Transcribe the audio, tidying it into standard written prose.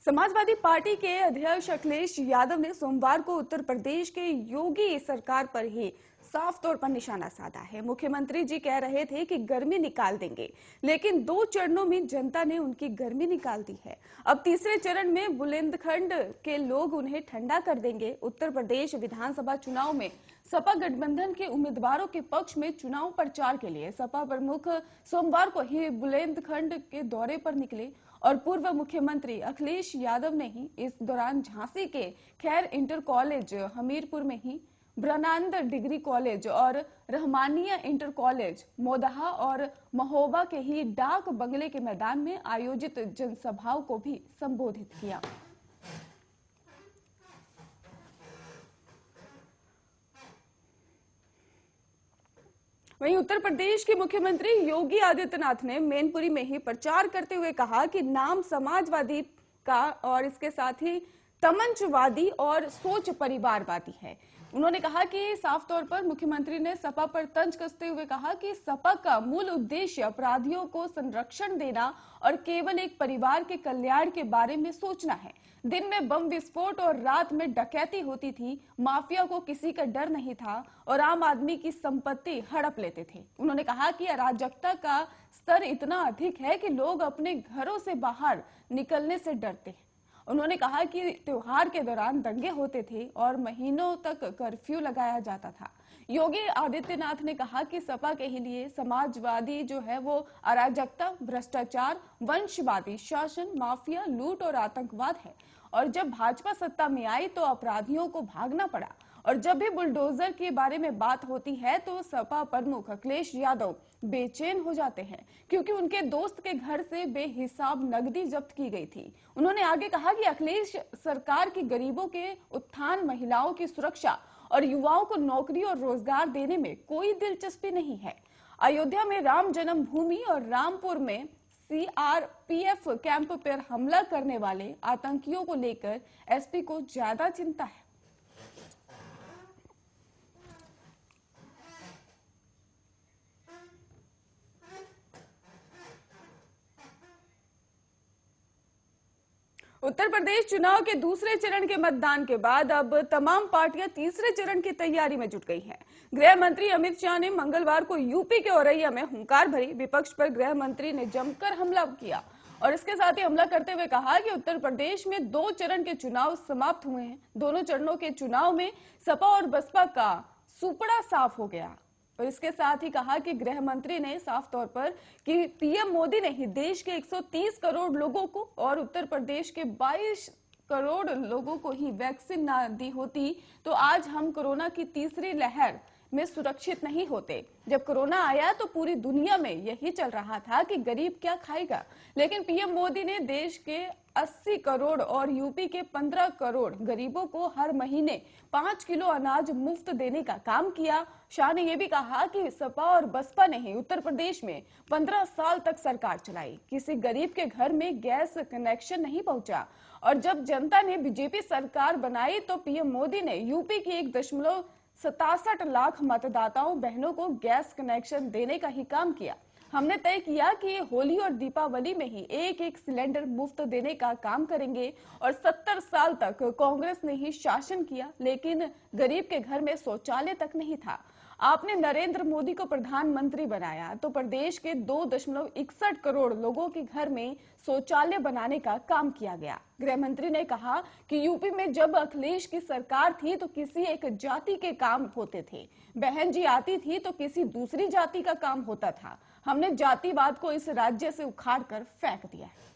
Samajwadi party के अध्यक्ष अखिलेश यादव ने सोमवार को उत्तर प्रदेश के योगी सरकार पर ही साफ तौर पर निशाना साधा है। मुख्यमंत्री जी कह रहे थे कि गर्मी निकाल देंगे, लेकिन 2 चरणों में जनता ने उनकी गर्मी निकाल दी है। अब तीसरे चरण में बुंदेलखंड के लोग उन्हें ठंडा कर देंगे। उत्तर प्रदेश विधानसभा चुनाव में सपा गठबंधन के उम्मीदवारों के पक्ष में चुनाव प्रचार के लिए सपा प्रमुख सोमवार को ही बुंदेलखंड के दौरे पर निकले और पूर्व मुख्यमंत्री अखिलेश यादव ने ही इस दौरान झांसी के खैर इंटर कॉलेज, हमीरपुर में ही ब्रह्मानंद डिग्री कॉलेज और रहमानिया इंटर कॉलेज, मोदहा और महोबा के ही डाक बंगले के मैदान में आयोजित जनसभाओं को भी संबोधित किया। वहीं उत्तर प्रदेश के मुख्यमंत्री योगी आदित्यनाथ ने मैनपुरी में ही प्रचार करते हुए कहा कि नाम समाजवादी का और इसके साथ ही तमंचवादी और सोच परिवारवादी है। उन्होंने कहा कि साफ तौर पर मुख्यमंत्री ने सपा पर तंज कसते हुए कहा कि सपा का मूल उद्देश्य अपराधियों को संरक्षण देना और केवल एक परिवार के कल्याण के बारे में सोचना है। दिन में बम विस्फोट और रात में डकैती होती थी, माफिया को किसी का डर नहीं था और आम आदमी की संपत्ति हड़प लेते थे। उन्होंने कहा कि अराजकता का स्तर इतना अधिक है कि लोग अपने घरों से बाहर निकलने से डरते हैं। उन्होंने कहा कि त्योहार के दौरान दंगे होते थे और महीनों तक कर्फ्यू लगाया जाता था। योगी आदित्यनाथ ने कहा कि सपा के ही लिए समाजवादी जो है वो अराजकता, भ्रष्टाचार, वंशवादी शासन, माफिया, लूट और आतंकवाद है और जब भाजपा सत्ता में आई तो अपराधियों को भागना पड़ा और जब भी बुलडोजर के बारे में बात होती है तो सपा प्रमुख अखिलेश यादव बेचैन हो जाते हैं क्योंकि उनके दोस्त के घर से बेहिसाब नकदी जब्त की गई थी। उन्होंने आगे कहा कि अखिलेश सरकार की गरीबों के उत्थान, महिलाओं की सुरक्षा और युवाओं को नौकरी और रोजगार देने में कोई दिलचस्पी नहीं है। अयोध्या में राम जन्मभूमि और रामपुर में सीआरपीएफ कैंप पर हमला करने वाले आतंकियों को लेकर एसपी को ज्यादा चिंता है। उत्तर प्रदेश चुनाव के दूसरे चरण के मतदान के बाद अब तमाम पार्टियां तीसरे चरण की तैयारी में जुट गई हैं। गृह मंत्री अमित शाह ने मंगलवार को यूपी के औरैया में हुंकार भरी। विपक्ष पर गृह मंत्री ने जमकर हमला किया और इसके साथ ही हमला करते हुए कहा कि उत्तर प्रदेश में 2 चरण के चुनाव समाप्त हुए हैं। दोनों चरणों के चुनाव में सपा और बसपा का सुपड़ा साफ हो गया। और इसके साथ ही कहा कि गृह मंत्री ने साफ तौर पर कि पीएम मोदी ने ही देश के 130 करोड़ लोगों को और उत्तर प्रदेश के 22 करोड़ लोगों को ही वैक्सीन ना दी होती तो आज हम कोरोना की तीसरी लहर में सुरक्षित नहीं होते। जब कोरोना आया तो पूरी दुनिया में यही चल रहा था कि गरीब क्या खाएगा, लेकिन पीएम मोदी ने देश के 80 करोड़ और यूपी के 15 करोड़ गरीबों को हर महीने 5 किलो अनाज मुफ्त देने का काम किया। शाह ने यह भी कहा कि सपा और बसपा ने ही उत्तर प्रदेश में 15 साल तक सरकार चलाई, किसी गरीब के घर में गैस कनेक्शन नहीं पहुंचा और जब जनता ने बीजेपी सरकार बनाई तो पीएम मोदी ने यूपी की 1.67 लाख मतदाताओं बहनों को गैस कनेक्शन देने का ही काम किया। हमने तय किया कि होली और दीपावली में ही एक सिलेंडर मुफ्त देने का काम करेंगे और 70 साल तक कांग्रेस ने ही शासन किया, लेकिन गरीब के घर में शौचालय तक नहीं था। आपने नरेंद्र मोदी को प्रधानमंत्री बनाया तो प्रदेश के 2.61 करोड़ लोगों के घर में शौचालय बनाने का काम किया गया। गृह मंत्री ने कहा कि यूपी में जब अखिलेश की सरकार थी तो किसी एक जाति के काम होते थे, बहन जी आती थी तो किसी दूसरी जाति का काम होता था। हमने जातिवाद को इस राज्य से उखाड़ कर फेंक दिया है।